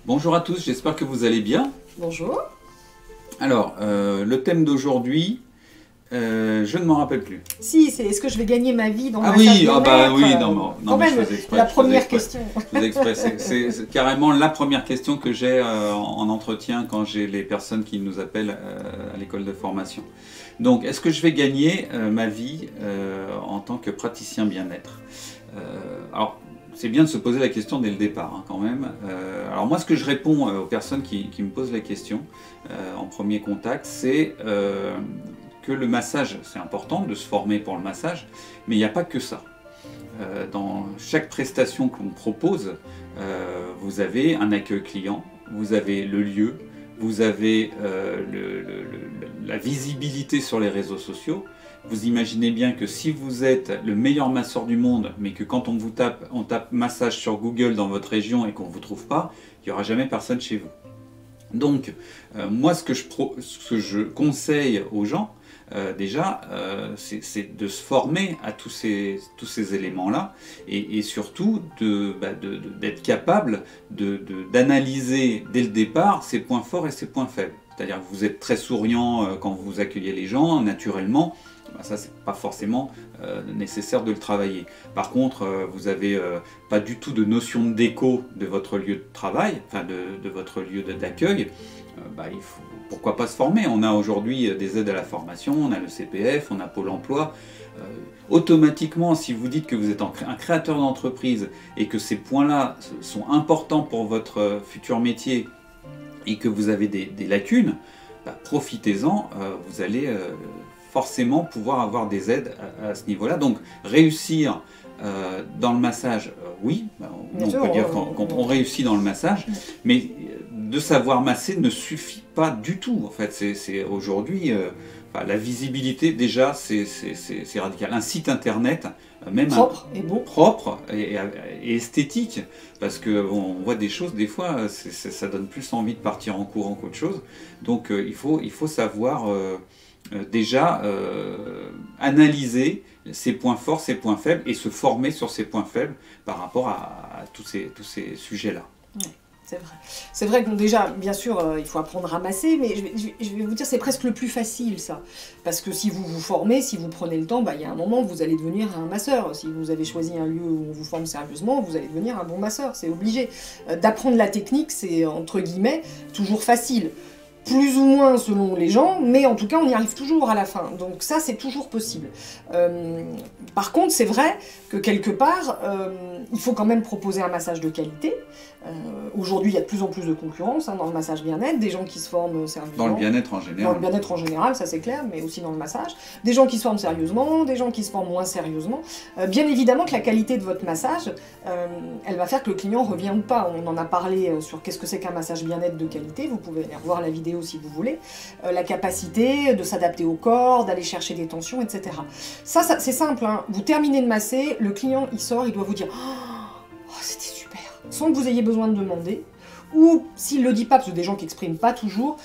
Bonjour à tous, j'espère que vous allez bien. Bonjour. Alors, le thème d'aujourd'hui, je ne m'en rappelle plus. Si, c'est est-ce que je vais gagner ma vie dans Ah ma oui, salle de bah maître, oui, non, quand mais je même, faisais exprès, la je faisais première exprès. question. Je faisais exprès, c'est carrément la première question que j'ai en entretien quand j'ai les personnes qui nous appellent à l'école de formation. Donc, est-ce que je vais gagner ma vie en tant que praticien bien-être? Alors, c'est bien de se poser la question dès le départ, hein, quand même. Alors moi, ce que je réponds aux personnes qui me posent la question en premier contact, c'est que le massage, c'est important de se former pour le massage, mais il n'y a pas que ça. Dans chaque prestation que l'on propose, vous avez un accueil client, vous avez le lieu, vous avez la visibilité sur les réseaux sociaux. Vous imaginez bien que si vous êtes le meilleur masseur du monde, mais que quand on tape massage sur Google dans votre région et qu'on ne vous trouve pas, il n'y aura jamais personne chez vous. Donc, moi, ce que je conseille aux gens, déjà, c'est de se former à tous ces éléments-là et surtout d'être capable d'analyser dès le départ ses points forts et ses points faibles. C'est-à-dire que vous êtes très souriant quand vous accueillez les gens, naturellement. Ça, c'est pas forcément nécessaire de le travailler. Par contre, vous n'avez pas du tout de notion de déco de votre lieu de travail, enfin de votre lieu d'accueil. Pourquoi pas se former? On a aujourd'hui des aides à la formation, on a le CPF, on a Pôle emploi. Automatiquement, si vous dites que vous êtes un créateur d'entreprise et que ces points-là sont importants pour votre futur métier et que vous avez des lacunes, profitez-en, vous allez forcément pouvoir avoir des aides à ce niveau-là. Donc réussir dans le massage, oui, on peut dire quand on réussit dans le massage, mais de savoir masser ne suffit pas du tout. En fait, c'est aujourd'hui, la visibilité déjà, c'est radical. Un site internet, même propre et beau, propre et esthétique, parce que on voit des choses des fois, ça donne plus envie de partir en courant qu'autre chose. Donc il faut savoir déjà analyser ses points forts, ses points faibles et se former sur ses points faibles par rapport à tous ces sujets-là. Ouais, c'est vrai. C'est vrai que déjà, bien sûr, il faut apprendre à masser, mais je vais vous dire, c'est presque le plus facile, ça. Parce que si vous vous formez, si vous prenez le temps, il y a un moment, vous allez devenir un masseur. Si vous avez choisi un lieu où on vous forme sérieusement, vous allez devenir un bon masseur, c'est obligé. D'apprendre la technique, c'est, entre guillemets, toujours facile. Plus ou moins selon les gens, mais en tout cas on y arrive toujours à la fin, donc ça c'est toujours possible. Par contre c'est vrai que quelque part il faut quand même proposer un massage de qualité. Aujourd'hui il y a de plus en plus de concurrence dans le massage bien-être, des gens qui se forment sérieusement. Dans le bien-être en général. Dans le bien-être en général, ça c'est clair, mais aussi dans le massage. Des gens qui se forment sérieusement, des gens qui se forment moins sérieusement. Bien évidemment que la qualité de votre massage, elle va faire que le client revient ou pas. On en a parlé sur qu'est-ce que c'est qu'un massage bien-être de qualité, vous pouvez aller revoir la vidéo si vous voulez, la capacité de s'adapter au corps, d'aller chercher des tensions, etc. Ça c'est simple, hein. Vous terminez de masser, le client il sort, il doit vous dire « Oh, c'était super !» sans que vous ayez besoin de demander, ou s'il ne le dit pas, parce que des gens qui n'expriment pas toujours,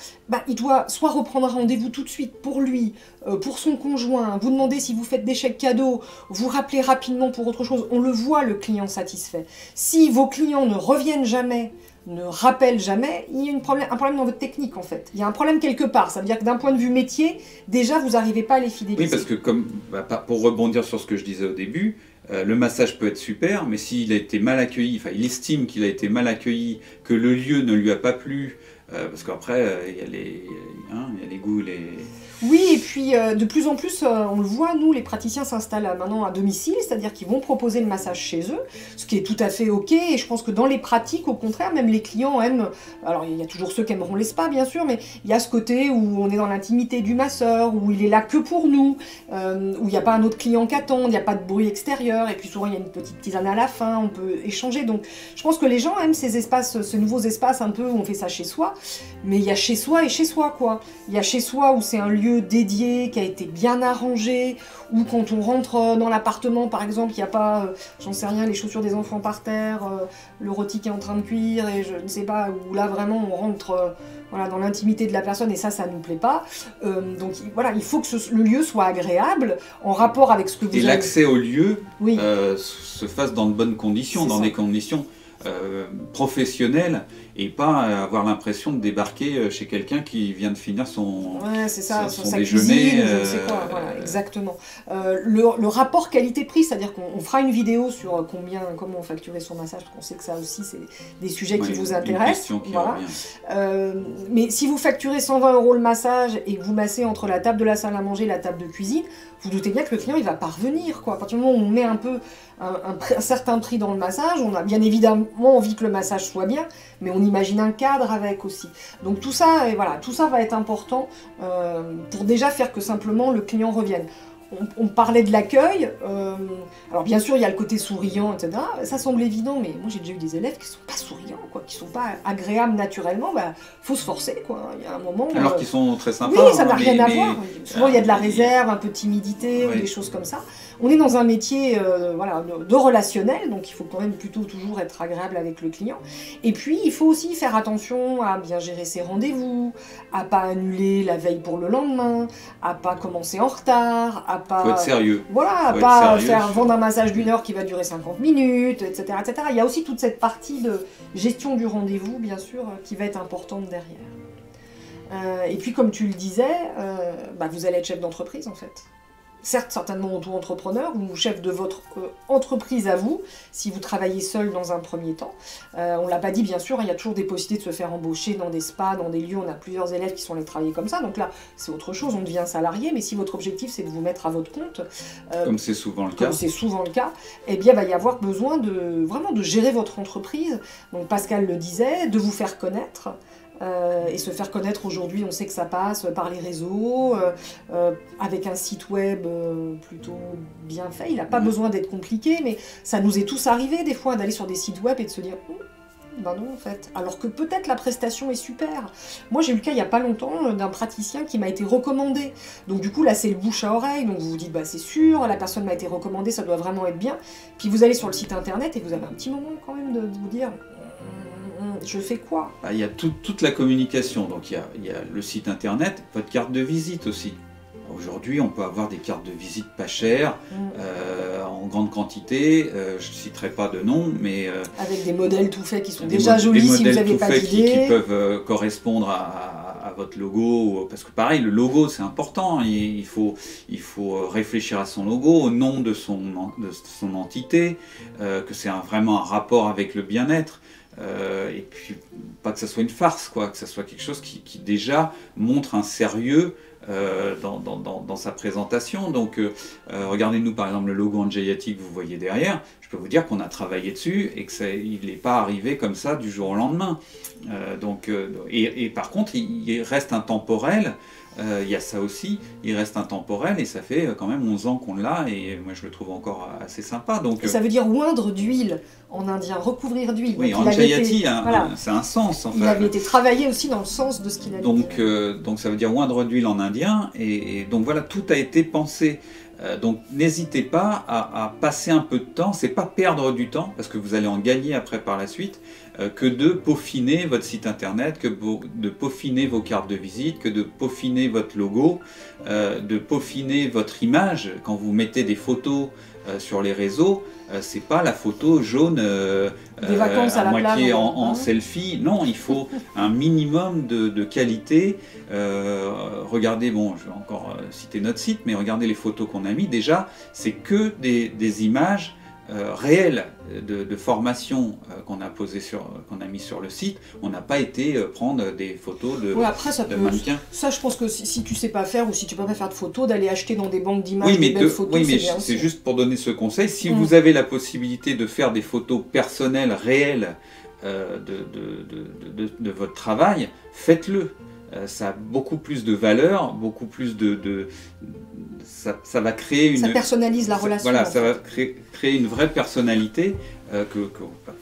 il doit soit reprendre un rendez-vous tout de suite pour lui, pour son conjoint, vous demander si vous faites des chèques cadeaux, vous rappeler rapidement pour autre chose. On le voit, le client satisfait. Si vos clients ne reviennent jamais, ne rappelle jamais, il y a un problème dans votre technique en fait. Il y a un problème quelque part, ça veut dire que d'un point de vue métier, déjà vous n'arrivez pas à les fidéliser. Oui, parce que pour rebondir sur ce que je disais au début, le massage peut être super, mais s'il a été mal accueilli, enfin il estime qu'il a été mal accueilli, que le lieu ne lui a pas plu, parce qu'après il y a les goûts, les... Oui, et puis de plus en plus, on le voit, nous, les praticiens s'installent maintenant à domicile, c'est-à-dire qu'ils vont proposer le massage chez eux, ce qui est tout à fait ok, et je pense que dans les pratiques, au contraire, même les clients aiment, alors il y a toujours ceux qui aimeront les spas, bien sûr, mais il y a ce côté où on est dans l'intimité du masseur, où il est là que pour nous, où il n'y a pas un autre client qui attend, il n'y a pas de bruit extérieur, et puis souvent il y a une petite tisane à la fin, on peut échanger, donc je pense que les gens aiment ces espaces, ces nouveaux espaces un peu où on fait ça chez soi, mais il y a chez soi et chez soi, quoi. Il y a chez soi où c'est un lieu dédié, qui a été bien arrangé, ou quand on rentre dans l'appartement par exemple, il n'y a pas, j'en sais rien, les chaussures des enfants par terre, le rôti qui est en train de cuire, et je ne sais pas, où là vraiment on rentre voilà, dans l'intimité de la personne, et ça nous plaît pas. Donc voilà, il faut que le lieu soit agréable, en rapport avec ce que vous avez... Et l'accès au lieu oui. se fasse dans de bonnes conditions, dans des conditions professionnel et pas avoir l'impression de débarquer chez quelqu'un qui vient de finir son, c'est ça, son sa déjeuner. Cuisine, je ne sais quoi, voilà, exactement. Le rapport qualité-prix, c'est-à-dire qu'on fera une vidéo sur comment facturer son massage, parce qu'on sait que ça aussi, c'est des sujets qui vous intéressent. Voilà. Mais si vous facturez 120 € le massage et que vous massez entre la table de la salle à manger et la table de cuisine, vous doutez bien que le client il va pas revenir, quoi. À partir du moment où on met un peu un certain prix dans le massage, on a bien évidemment envie que le massage soit bien, mais on imagine un cadre avec aussi. Donc tout ça, et voilà, tout ça va être important pour déjà faire que simplement le client revienne. On parlait de l'accueil, alors bien sûr il y a le côté souriant, etc. Ça semble évident, mais moi j'ai déjà eu des élèves qui sont pas souriants, quoi, qui sont pas agréables naturellement, faut se forcer, quoi. Il y a un moment... Alors qu'ils sont très sympas. Oui, ça n'a rien à voir. Souvent il y a de la réserve, un peu de timidité, ou des choses comme ça. On est dans un métier de relationnel, donc il faut quand même plutôt toujours être agréable avec le client. Et puis il faut aussi faire attention à bien gérer ses rendez-vous, à pas annuler la veille pour le lendemain, à pas commencer en retard, à pas... Faut être sérieux. Voilà, à pas vendre un massage d'1 heure qui va durer 50 minutes, etc., etc. Il y a aussi toute cette partie de gestion du rendez-vous, bien sûr, qui va être importante derrière. Et puis comme tu le disais, vous allez être chef d'entreprise en fait. Certes, certainement auto-entrepreneur ou chef de votre entreprise à vous, si vous travaillez seul dans un premier temps. On ne l'a pas dit, bien sûr, il y a toujours des possibilités de se faire embaucher dans des spas, dans des lieux, on a plusieurs élèves qui sont allés travailler comme ça, donc là, c'est autre chose, on devient salarié, mais si votre objectif, c'est de vous mettre à votre compte, comme c'est souvent le cas, eh bien, il va y avoir besoin vraiment de gérer votre entreprise. Donc Pascal le disait, de vous faire connaître, et se faire connaître aujourd'hui, on sait que ça passe par les réseaux, avec un site web plutôt bien fait. Il n'a pas besoin d'être compliqué, mais ça nous est tous arrivé des fois d'aller sur des sites web et de se dire ben non en fait, alors que peut-être la prestation est super. Moi j'ai eu le cas il n'y a pas longtemps d'un praticien qui m'a été recommandé, donc du coup là c'est le bouche à oreille, donc vous vous dites c'est sûr, la personne m'a été recommandée, ça doit vraiment être bien, puis vous allez sur le site internet et vous avez un petit moment quand même de vous dire je fais quoi? Il y a toute la communication, donc il y a le site internet, votre carte de visite aussi. Aujourd'hui, on peut avoir des cartes de visite pas chères, en grande quantité, je ne citerai pas de nom, mais... avec des modèles tout faits qui sont déjà jolis si vous n'avez pas d'idée. Qui peuvent correspondre à votre logo, parce que pareil, le logo c'est important, il faut réfléchir à son logo, au nom de son entité, que c'est vraiment un rapport avec le bien-être. Et puis pas que ça soit une farce, quoi, que ça soit quelque chose qui déjà montre un sérieux dans sa présentation. Donc regardez-nous par exemple le logo Anjayati que vous voyez derrière, je peux vous dire qu'on a travaillé dessus et qu'il n'est pas arrivé comme ça du jour au lendemain. Et par contre il reste intemporel. Il y a ça aussi, il reste intemporel et ça fait quand même 11 ans qu'on l'a et moi je le trouve encore assez sympa. Donc, ça veut dire oindre d'huile en indien, recouvrir d'huile. Oui, Anjayati, c'est un sens en fait. Il avait été travaillé aussi dans le sens de ce qu'il a dit. Donc ça veut dire oindre d'huile en indien et donc voilà, tout a été pensé. Donc n'hésitez pas à passer un peu de temps, c'est pas perdre du temps parce que vous allez en gagner après par la suite, que de peaufiner votre site internet, de peaufiner vos cartes de visite, que de peaufiner votre logo, de peaufiner votre image. Quand vous mettez des photos sur les réseaux, c'est pas la photo jaune des vacances à la moitié plage, en selfie. Non, il faut un minimum de qualité. Regardez, bon, je vais encore citer notre site, mais regardez les photos qu'on a mis. Déjà, c'est que des images réelles de formation qu'on a mis sur le site. On n'a pas été prendre des photos de mannequins. Ça, je pense que si tu sais pas faire ou si tu peux pas faire de photos, d'aller acheter dans des banques d'images des belles photos, oui, mais c'est juste pour donner ce conseil. Si vous avez la possibilité de faire des photos personnelles, réelles de votre travail, faites-le. Ça a beaucoup plus de valeur, beaucoup plus ça va créer une... Ça personnalise la relation. Voilà, ça va créer une vraie personnalité que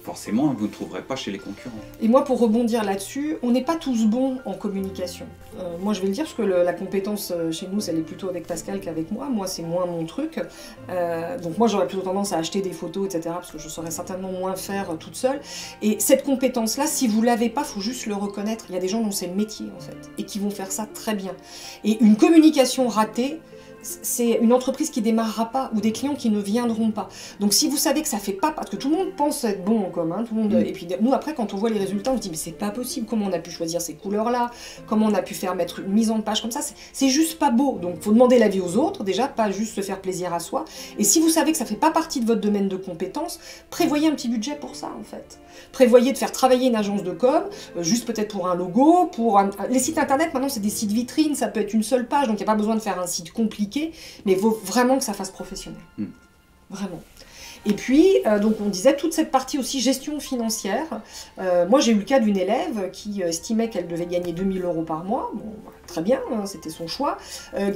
forcément vous ne trouverez pas chez les concurrents. Et moi, pour rebondir là-dessus, on n'est pas tous bons en communication. Moi, je vais le dire, parce que la compétence chez nous, elle est plutôt avec Pascal qu'avec moi. Moi, c'est moins mon truc. Donc moi, j'aurais plutôt tendance à acheter des photos, etc., parce que je saurais certainement moins faire toute seule. Et cette compétence-là, si vous ne l'avez pas, il faut juste le reconnaître. Il y a des gens dont c'est le métier, en fait, et qui vont faire ça très bien. Et une communication ratée, c'est une entreprise qui démarrera pas ou des clients qui ne viendront pas. Donc si vous savez que ça fait pas, parce que tout le monde pense être bon en com, tout le monde, et puis nous après quand on voit les résultats on se dit mais c'est pas possible, comment on a pu choisir ces couleurs-là, comment on a pu faire mettre une mise en page comme ça, c'est juste pas beau. Donc faut demander l'avis aux autres déjà, pas juste se faire plaisir à soi. Et si vous savez que ça fait pas partie de votre domaine de compétences, prévoyez un petit budget pour ça en fait. Prévoyez de faire travailler une agence de com, juste peut-être pour un logo, les sites internet maintenant c'est des sites vitrines, ça peut être une seule page, donc il n'y a pas besoin de faire un site compliqué, mais il faut vraiment que ça fasse professionnel. Vraiment. Et puis, donc on disait toute cette partie aussi gestion financière. Moi j'ai eu le cas d'une élève qui estimait qu'elle devait gagner 2000 € par mois. Bon, très bien, c'était son choix.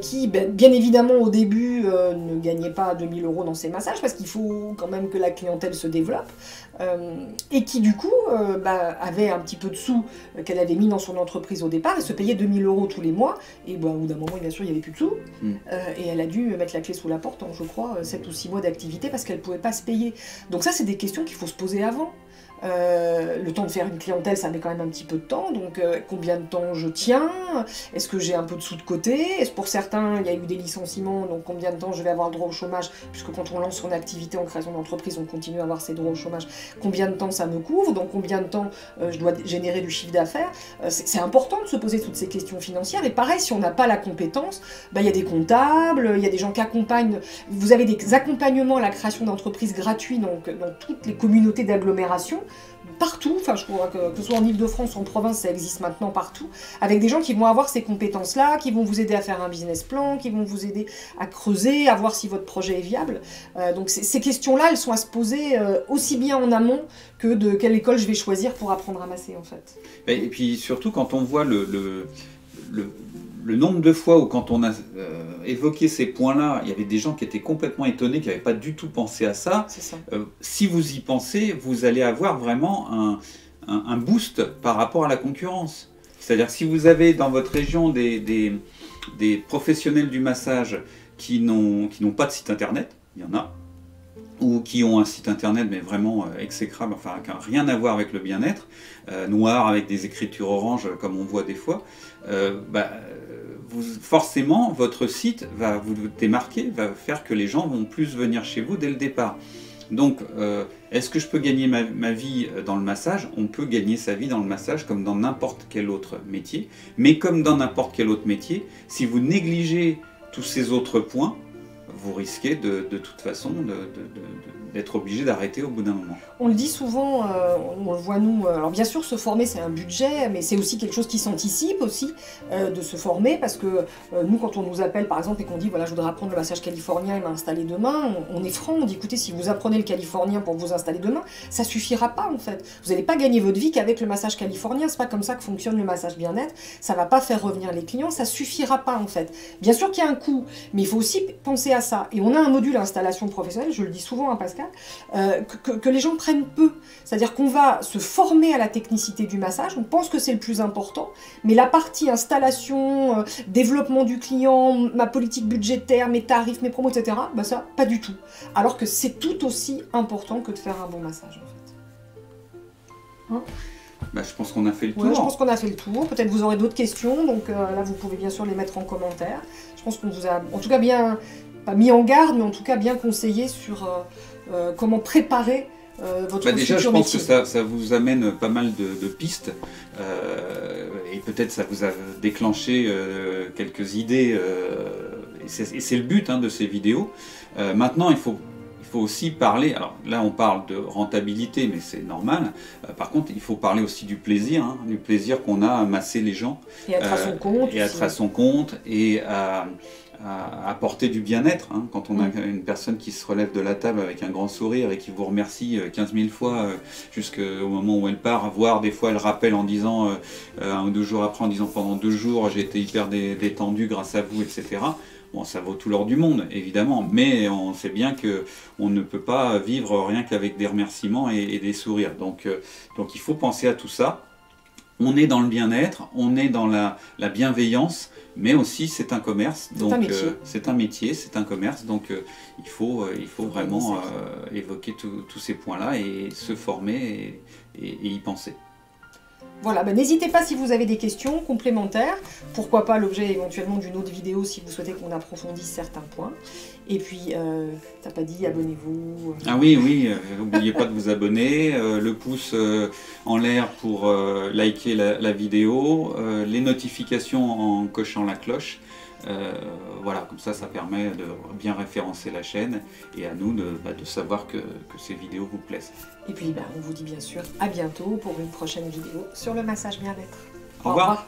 Qui, bien évidemment, au début, ne gagnait pas 2000 € dans ses massages parce qu'il faut quand même que la clientèle se développe. Et qui, du coup, avait un petit peu de sous qu'elle avait mis dans son entreprise au départ et se payait 2000 € tous les mois. Et au bout d'un moment, bien sûr, il n'y avait plus de sous. Et elle a dû mettre la clé sous la porte en, je crois, 7 ou 6 mois d'activité parce qu'elle ne pouvait pas se payer. Donc ça, c'est des questions qu'il faut se poser avant. Le temps de faire une clientèle, ça met quand même un petit peu de temps, donc combien de temps je tiens? Est-ce que j'ai un peu de sous de côté? Est-ce pour certains, il y a eu des licenciements, donc combien de temps je vais avoir le droit au chômage? Puisque quand on lance son activité en création d'entreprise, on continue à avoir ses droits au chômage. Combien de temps ça me couvre? Donc combien de temps je dois générer du chiffre d'affaires? C'est important de se poser toutes ces questions financières, et pareil, si on n'a pas la compétence, il y a des comptables, il y a des gens qui accompagnent, vous avez des accompagnements à la création d'entreprises gratuits donc, dans toutes les communautés d'agglomération, partout, enfin je crois que ce soit en Ile-de-France ou en province, ça existe maintenant partout, avec des gens qui vont avoir ces compétences-là, qui vont vous aider à faire un business plan, qui vont vous aider à creuser, à voir si votre projet est viable. Donc ces questions-là, elles sont à se poser aussi bien en amont que de quelle école je vais choisir pour apprendre à masser en fait. Et puis surtout quand on voit le nombre de fois où quand on a évoqué ces points-là, il y avait des gens qui étaient complètement étonnés, qui n'avaient pas du tout pensé à ça. C'est ça. Si vous y pensez, vous allez avoir vraiment un boost par rapport à la concurrence. C'est-à-dire que si vous avez dans votre région des professionnels du massage qui n'ont pas de site internet, il y en a, ou qui ont un site internet mais vraiment exécrable, enfin qui n'a rien à voir avec le bien-être, noir avec des écritures orange comme on voit des fois, forcément votre site va vous démarquer, va faire que les gens vont plus venir chez vous dès le départ. Donc est-ce que je peux gagner ma vie dans le massage? On peut gagner sa vie dans le massage comme dans n'importe quel autre métier, mais comme dans n'importe quel autre métier, si vous négligez tous ces autres points, vous risquez de toute façon d'être obligé d'arrêter au bout d'un moment. On le dit souvent, on le voit nous, alors bien sûr se former c'est un budget, mais c'est aussi quelque chose qui s'anticipe aussi, de se former, parce que nous quand on nous appelle par exemple et qu'on dit voilà je voudrais apprendre le massage californien et m'installer demain, on est franc, on dit écoutez si vous apprenez le californien pour vous installer demain, ça suffira pas en fait. Vous n'allez pas gagner votre vie qu'avec le massage californien, c'est pas comme ça que fonctionne le massage bien-être, ça va pas faire revenir les clients, ça suffira pas en fait. Bien sûr qu'il y a un coût, mais il faut aussi penser à ça. Et on a un module installation professionnelle, je le dis souvent à Pascal, que les gens prennent peu. C'est-à-dire qu'on va se former à la technicité du massage, on pense que c'est le plus important, mais la partie installation, développement du client, ma politique budgétaire, mes tarifs, mes promos, etc., ça, pas du tout. Alors que c'est tout aussi important que de faire un bon massage, en fait. Je pense qu'on a fait le tour. Ouais, je pense qu'on a fait le tour. Peut-être vous aurez d'autres questions, donc là vous pouvez bien sûr les mettre en commentaire. Je pense qu'on vous a en tout cas bien, pas mis en garde, mais en tout cas bien conseillé sur comment préparer votre futur déjà, je pense métier. que ça vous amène pas mal de pistes et peut-être ça vous a déclenché quelques idées et c'est le but de ces vidéos. Maintenant, il faut aussi parler, alors là on parle de rentabilité mais c'est normal, par contre il faut parler aussi du plaisir qu'on a à masser les gens. Et être à son compte. Et être à son compte et à apporter du bien-être. Quand on a une personne qui se relève de la table avec un grand sourire et qui vous remercie 15 000 fois jusqu'au moment où elle part, voire des fois elle rappelle en disant, 1 ou 2 jours après en disant pendant 2 jours j'ai été hyper détendu grâce à vous, etc. Bon, ça vaut tout l'or du monde, évidemment, mais on sait bien qu'on ne peut pas vivre rien qu'avec des remerciements et des sourires. Donc il faut penser à tout ça. On est dans le bien-être, on est dans la bienveillance, mais aussi c'est un commerce. Donc c'est un métier, c'est un commerce. Donc il faut vraiment évoquer tous ces points-là et se former et y penser. Voilà, n'hésitez pas si vous avez des questions complémentaires, pourquoi pas l'objet éventuellement d'une autre vidéo si vous souhaitez qu'on approfondisse certains points. Et puis, t'as pas dit abonnez-vous. Ah oui, n'oubliez pas de vous abonner, le pouce en l'air pour liker la vidéo, les notifications en cochant la cloche. Voilà, comme ça permet de bien référencer la chaîne et à nous de savoir que ces vidéos vous plaisent. Et puis on vous dit bien sûr à bientôt pour une prochaine vidéo sur le massage bien-être. Au revoir.